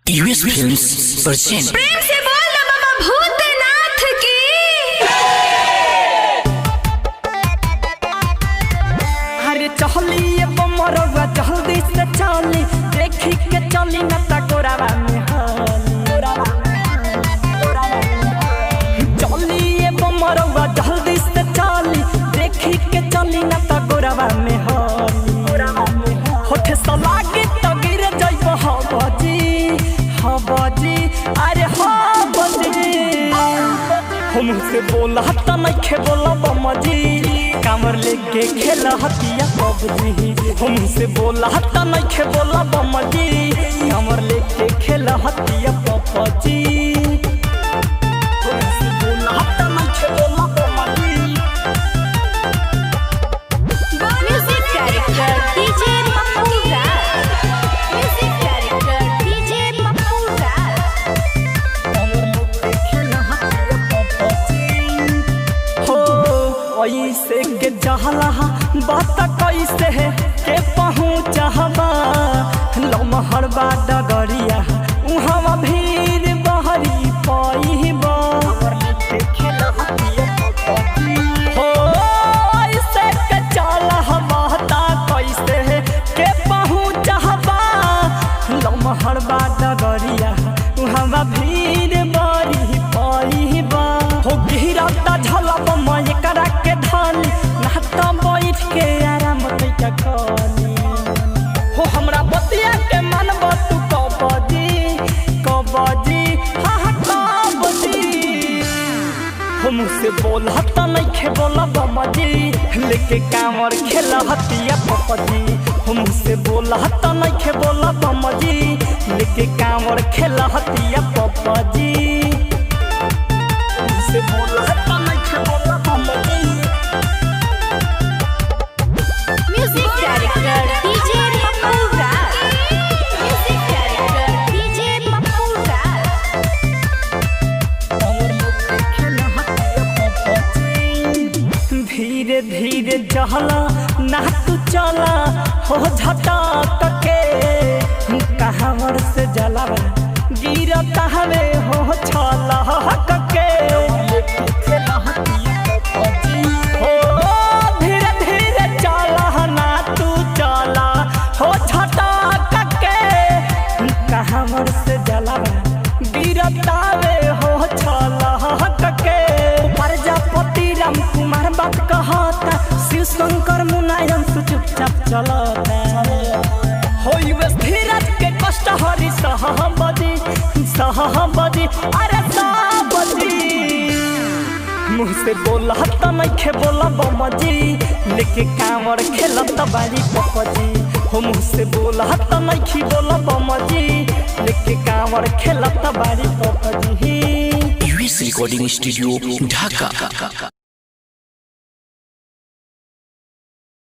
US films present. प्रेम से बोल ना बाबा भूतनाथ की। अरे चहली बमरवा जल्दी से चली, देखी के चली न तकोरावा में चली बमरवा जल्दी से चली, देखी के चली न तकोरावा में होठ सलागी तो गिर जाइब हबाजी अरे हबाजी हमसे बोला त नइखे बोला बमजी, कामर लेके खेला हतिया पबजी। हमसे बोला त नइखे बोला बमजी, कामर लेके खेला हतिया पबजी। हमसे बोला त नइखे बोला बमजी। म्यूजिक डायरेक्टर डीजे पप्पू राज। म्यूजिक डायरेक्टर डीजे पप्पू राज। कामर लेके खेला हतिया पबजी। हो ऐसे के जहला बात कैसे है के पहुँचबा, लमहर बा डगरिया उहाँ भीड़ बहरी पैबा। हो ऐसे के चला बात कैसे है के पहुँचबा, लमहर बा डगरिया उहाँ भीड़ बहरी पैबा। हो गिरता झलप मैं करा के धानी, नहता बैठ के आराम तैका खानी। हो हमरा बतिया के मानब तू कबजी कबजी हाँ कबजी। हमसे बोला त नइखे बोला बमजी, लेके कांवर खेला हतिया पपजी। हमसे बोला त नइखे बोला बमजी, लेके कांवर खेला हतिया पपजी। हमसे बोला त नइखे बोला बमजी। म्यूजिक डायरेक्टर डीजे पप्पू राज। म्यूजिक डायरेक्टर डीजे पप्पू राज। धीरे धीरे चला ना तू चला हो झटक के, कहावर से जलावा गिरता हवे हो छला के। हो धीरे धीरे चला ना तू चला हो झटक के, कहावर से जलावा गिरता वे हो छला के। प्रजापति राम कुमार बात कहता, शिव शंकर मुनायन से चुपचाप चलता। हो धीरज के कष्ट हरी सहबदी सहबदी अरे सहबदी। मुँह से बोला त नइखे बोला बमजी, लेके कांवर खेलत बारी पपजी। हो मुँह से बोला त नइखे बोला बमजी, लेके कांवर खेलत बारी पपजी। यूएस रिकॉर्डिंग स्टूडियो ढाका।